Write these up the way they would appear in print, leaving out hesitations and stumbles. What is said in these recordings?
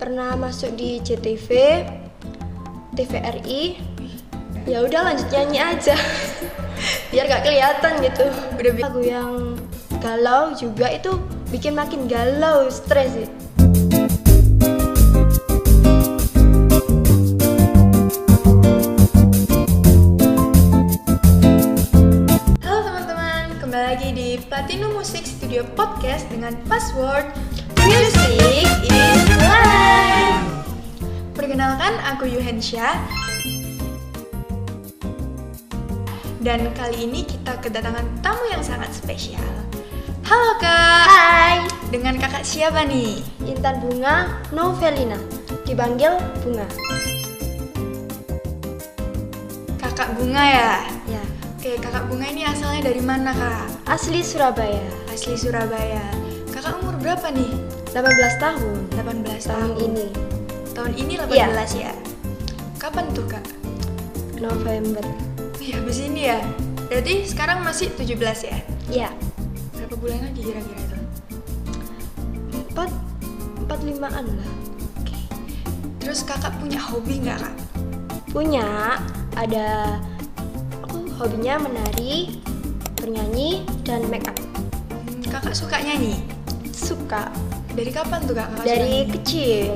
Pernah masuk di JTV, TVRI. Ya udah lanjut nyanyi aja. Biar gak kelihatan gitu. Udah lagu yang galau juga itu bikin makin galau, stres sih. Halo teman-teman, kembali lagi di Platinum Music Studio Podcast dengan password Music is Life. Perkenalkan, aku Yuhensha. Dan kali ini kita kedatangan tamu yang sangat spesial. Halo Kak. Hai, Dengan kakak siapa nih? Intan Bunga Novelina, dipanggil Bunga. Kakak Bunga ya? Ya, Oke, kakak Bunga ini asalnya dari mana Kak? asli Surabaya, Asli Surabaya. Kakak umur berapa nih? 18 tahun. 18 Tahun tahun. ini, Tahun ini 18 ya? Kapan tuh Kak? November. Ya, habis ini ya? Berarti sekarang masih 17 ya? Ya, Berapa bulan lagi kira-kira itu? 4-5an lah. Oke. Terus kakak punya hobi nggak Kak? Punya, aku hobinya menari, bernyanyi, dan make up. Kakak suka nyanyi? Suka Dari kapan tuh Kak? Kakak dari suka kecil.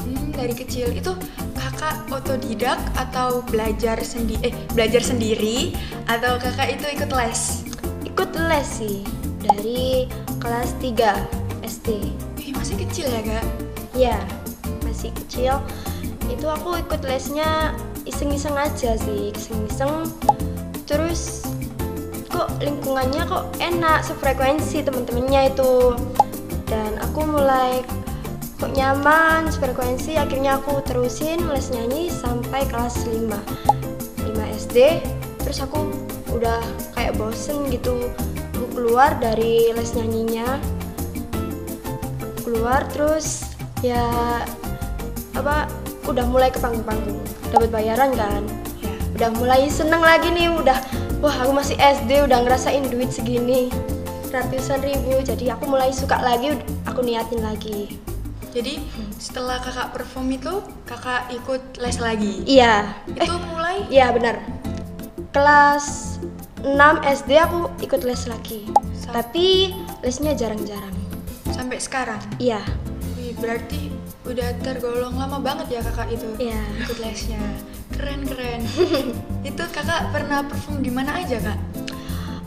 nyanyi? Dari kecil. Itu kakak otodidak atau belajar sendiri atau kakak itu ikut les? Ikut les sih, dari kelas 3 SD. Wih, masih kecil ya Kak? Ya, masih kecil. Itu aku ikut lesnya iseng-iseng aja sih, iseng-iseng. Terus kok lingkungannya kok enak, sefrekuensi temen-temennya itu. Dan aku mulai kok nyaman, sefrekuensi. Akhirnya aku terusin les nyanyi sampai kelas 5 SD. Terus aku udah kayak bosen gitu. Aku keluar dari les nyanyinya. Keluar terus ya udah mulai ke panggung-panggung, dapat bayaran kan, Ya. udah mulai seneng lagi nih, wah aku masih SD udah ngerasain duit segini ratusan ribu, jadi aku mulai suka lagi, aku niatin lagi. Jadi setelah kakak perform itu kakak ikut les lagi? Iya, Itu mulai? iya benar, kelas 6 SD aku ikut les lagi, tapi lesnya jarang-jarang. Sampai sekarang? Iya. Wih, berarti udah tergolong lama banget ya kakak itu Iya. ikut lesnya. Keren. Itu kakak pernah perform di mana aja Kak?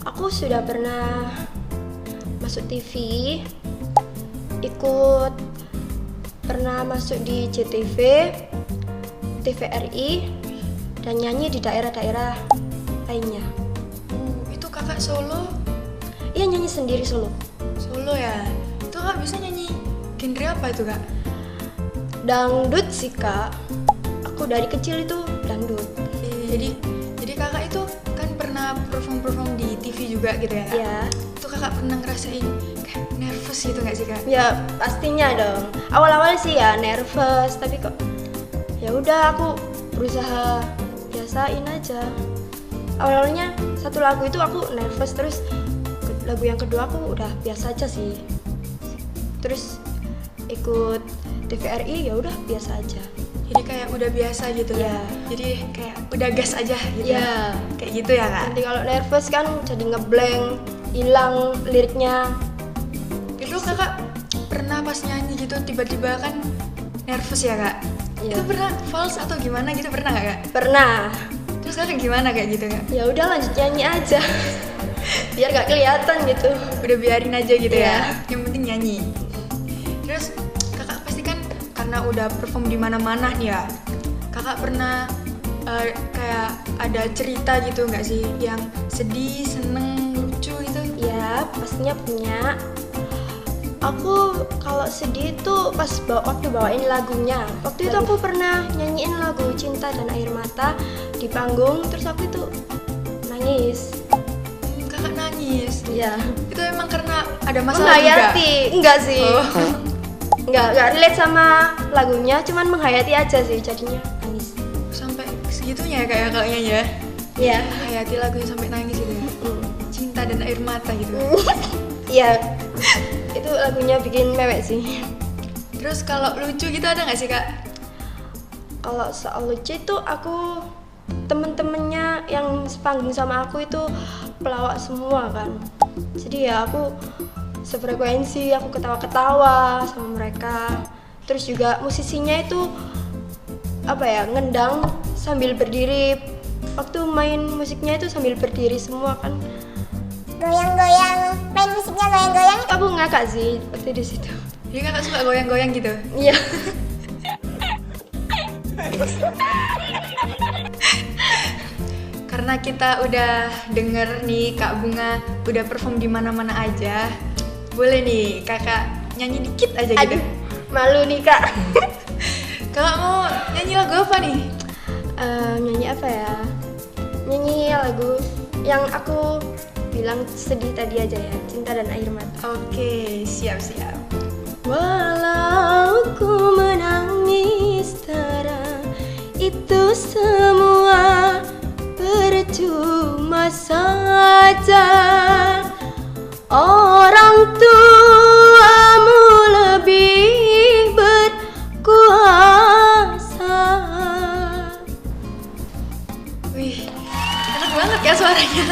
Aku sudah pernah masuk TV, pernah masuk di JTV, TVRI, dan nyanyi di daerah-daerah lainnya. Itu kakak solo? Iya, nyanyi sendiri solo. Solo ya? Itu kakak bisa nyanyi genre apa itu Kak? Dangdut sih Kak, aku dari kecil itu dangdut. Jadi kakak itu kan pernah perform di TV juga gitu ya Kak? Ya, Itu kakak pernah ngerasain kayak nervous gitu nggak sih Kak? ya pastinya dong. Awal-awal sih ya nervous, tapi kok ya udah aku berusaha biasain aja. Awalnya satu lagu itu aku nervous, terus lagu yang kedua aku udah biasa aja sih. Terus ikut TVRI ya udah biasa aja. Jadi kayak udah biasa gitu Iya. ya? Jadi kayak udah gas aja gitu Iya. Kayak gitu ya Kak? Nanti kalau nervous kan jadi ngeblank, hilang liriknya. Itu kakak pernah pas nyanyi gitu tiba-tiba kan nervous ya Kak? Iya. Itu pernah false atau gimana gitu, pernah nggak Kak? Pernah. Terus kakak gimana kayak gitu Kak? Ya udah lanjut nyanyi aja. Biar gak kelihatan gitu. Udah biarin aja gitu Iya. ya? Yang penting nyanyi. Terus kakak pasti kan karena udah perform di mana-mana nih ya, kakak pernah kayak ada cerita gitu nggak sih yang sedih, seneng, lucu gitu? Ya, pastinya punya. Aku kalau sedih itu pas waktu bawain lagunya. Waktu itu aku pernah nyanyiin lagu Cinta dan Air Mata di panggung, terus aku itu nangis. Kakak nangis. Iya. Itu emang karena ada masalah juga? Menghayati, enggak sih. Oh. Enggak relate sama lagunya, cuman menghayati aja sih jadinya nangis. Sampai segitunya ya kayak kayaknya ya. Iya. Hayati lagunya sampai nangis gitu ya. Cinta dan Air Mata gitu. Iya. Itu lagunya bikin mewek sih. Terus kalau lucu gitu ada nggak sih kak? Kalau soal lucu itu aku temen-temennya yang sepanggung sama aku itu pelawak semua kan. Jadi ya aku sefrekuensi, aku ketawa-ketawa sama mereka. Terus juga musisinya itu ngendang sambil berdiri. Waktu main musiknya itu sambil berdiri semua kan. Goyang-goyang, main musiknya goyang-goyang. Aku ngakak sih waktu di situ. Jadi kakak suka goyang-goyang gitu? Iya. Karena kita udah denger nih Kak Bunga udah perform di mana-mana aja, boleh nih kakak nyanyi dikit aja gitu. Aduh, malu nih kak. Kakak mau nyanyi lagu apa nih? Nyanyi apa ya? Nyanyi lagu yang aku bilang sedih tadi aja ya, Cinta dan Air Mata. Oke, siap-siap. Walau ku menangis terang, itu semua percuma saja. Orang tuamu lebih berkuasa. Wih, enak banget ya suaranya.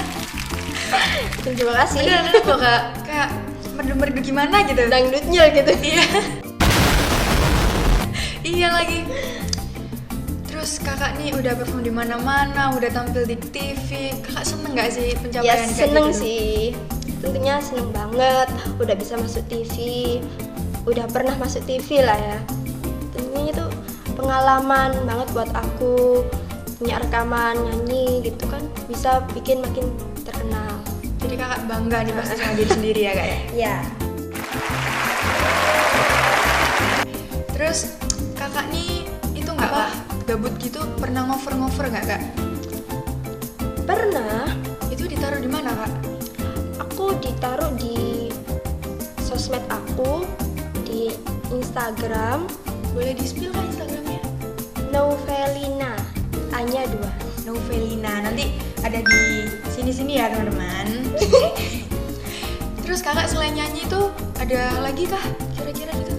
Terima kasih. Beneran enak loh kak, kayak merdu-merdu gimana gitu. Dangdutnya gitu. Iya. Iya lagi. Terus kakak nih udah perform di mana-mana, udah tampil di TV. Kakak seneng nggak sih Ya pencapaian kayak seneng gitu? sih. Tentunya seneng banget. Udah bisa masuk TV. Udah pernah masuk TV lah ya. Tentunya itu pengalaman banget buat aku. Punya rekaman nyanyi gitu kan, bisa bikin makin terkenal. Jadi kakak bangga nih pasti sama diri sendiri ya kak ya? Ya. Terus kakak nih itu nggak Apa? kak gabut gitu pernah ngover-ngover nggak kak? Pernah. Itu ditaruh di mana kak? Aku ditaruh di sosmed aku, di Instagram Boleh di-spill kak Instagramnya? Novelina, A-nya 2. Novelina, nanti ada di sini-sini ya teman-teman. Terus kakak selain nyanyi itu ada lagi kah kira-kira gitu?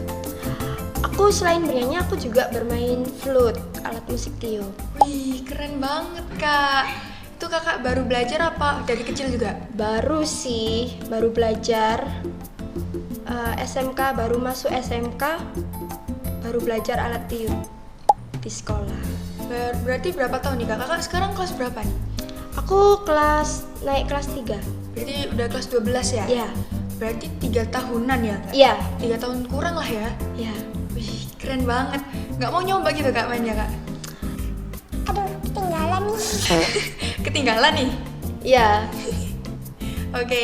Aku selain bernyanyi, aku juga bermain flute, alat musik tiup. Wih keren banget kak. Itu kakak baru belajar apa dari kecil juga? Baru sih, baru belajar SMK, baru masuk SMK, baru belajar alat tiup di sekolah. Berarti berapa tahun nih kak? Kakak sekarang kelas berapa nih? Aku naik kelas 3. Berarti udah kelas 12 ya? Iya. Berarti 3 tahunan ya kak? Iya. 3 tahun kurang lah ya? Iya. Wih keren banget. Nggak mau nyoba gitu kak mainnya kak? Aduh, ketinggalan nih. Ketinggalan nih? Iya. Oke.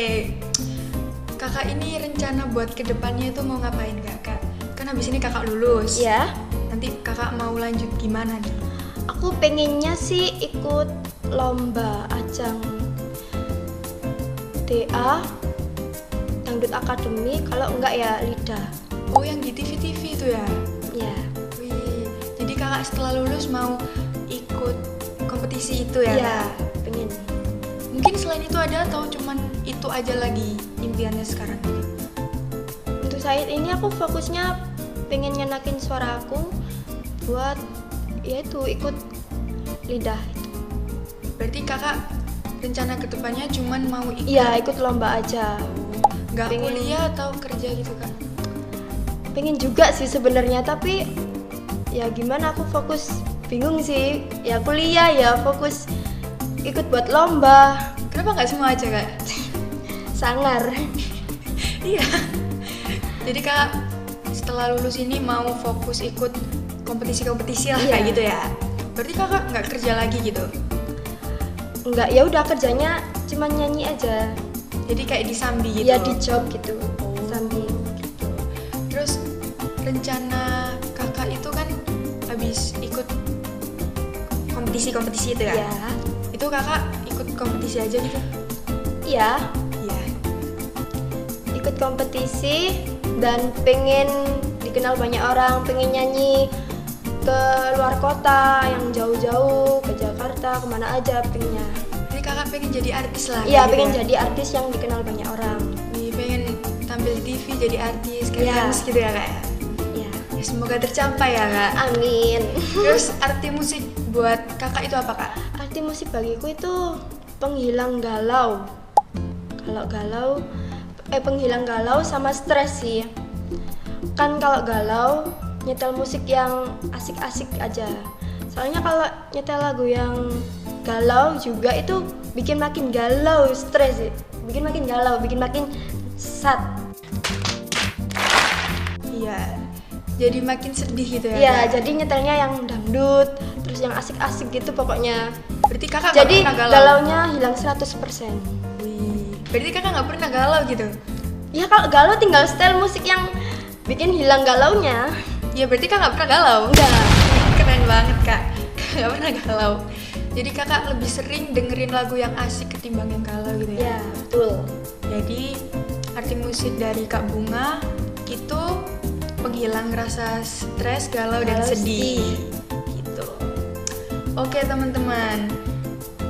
Kakak ini rencana buat kedepannya itu mau ngapain kak? Kan habis ini kakak lulus. Iya. Nanti kakak mau lanjut gimana nih? Aku pengennya sih ikut lomba ajang DA Dangdut Akademi, kalau enggak ya LIDA. Oh yang di TV-TV itu ya? Ya. Wih, jadi kakak setelah lulus mau ikut kompetisi itu ya? Ya, Kak? pengen. Mungkin selain itu ada atau cuman itu aja lagi impiannya sekarang? Untuk saat ini aku fokusnya pengen nyenakin suara aku buat yaitu ikut LIDA. Berarti kakak rencana kedepannya cuman mau ikut? Iya, ikut lomba aja. Nggak pengen- kuliah atau kerja gitu kak? Pengen juga sih sebenarnya, tapi ya gimana, aku fokus bingung sih. Ya kuliah ya fokus ikut buat lomba. Kenapa nggak semua aja kak? Sangar. Iya. Jadi kak setelah lulus ini mau fokus ikut kompetisi-kompetisi lah Iya. kayak gitu ya? Berarti kakak nggak kerja lagi gitu? Enggak, ya udah kerjanya cuma nyanyi aja. Jadi kayak disambi gitu? Ya di job gitu. Sambil Gitu. Terus rencana kakak itu kan habis ikut kompetisi-kompetisi itu ya? ya. Itu kakak ikut kompetisi aja gitu? Iya, Iya. ikut kompetisi dan pengen dikenal banyak orang, pengen nyanyi ke luar kota yang jauh-jauh, ke Jakarta, kemana aja pengennya. Jadi kakak pengen jadi artis lah? Iya, kayak pengen gitu ya? jadi artis yang dikenal banyak orang. Nih, pengen tampil di TV jadi artis kayak Iya. fans gitu ya kak? Iya. Ya semoga tercapai ya kak. Amin. Terus arti musik buat kakak itu apa kak? Arti musik bagiku itu penghilang galau. Penghilang galau sama stres sih. Kan kalau galau nyetel musik yang asik-asik aja. Soalnya kalau nyetel lagu yang galau juga itu bikin makin galau, stres sih. Bikin makin galau, bikin makin sad. Iya. Jadi makin sedih gitu ya. Iya, Kak? jadi nyetelnya yang dangdut, terus yang asik-asik gitu pokoknya. Berarti kakak nggak Jadi pernah galau. galaunya hilang 100%. Wih. Berarti kakak nggak pernah galau gitu. Ya kalau galau tinggal setel musik yang bikin hilang galaunya. Ya berarti kakak nggak pernah galau. Enggak. Keren banget kak. Nggak pernah galau. Jadi kakak lebih sering dengerin lagu yang asik ketimbang yang galau gitu ya. Ya, betul. Jadi arti musik dari Kak Bunga itu penghilang rasa stres, galau dan Galau, sedih. Gitu. Oke teman-teman.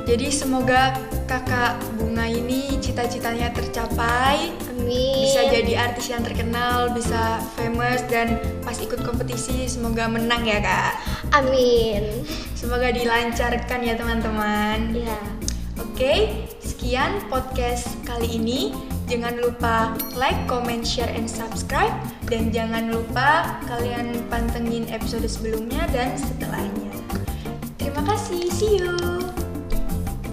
Jadi semoga Kakak Bunga ini cita-citanya tercapai. Amin. Bisa jadi artis yang terkenal, bisa famous dan pas ikut kompetisi semoga menang ya Kak. Amin. Semoga dilancarkan ya teman-teman. Ya. Oke, sekian podcast kali ini. Jangan lupa like, comment, share, and subscribe. Dan jangan lupa kalian pantengin episode sebelumnya dan setelahnya. Terima kasih, see you!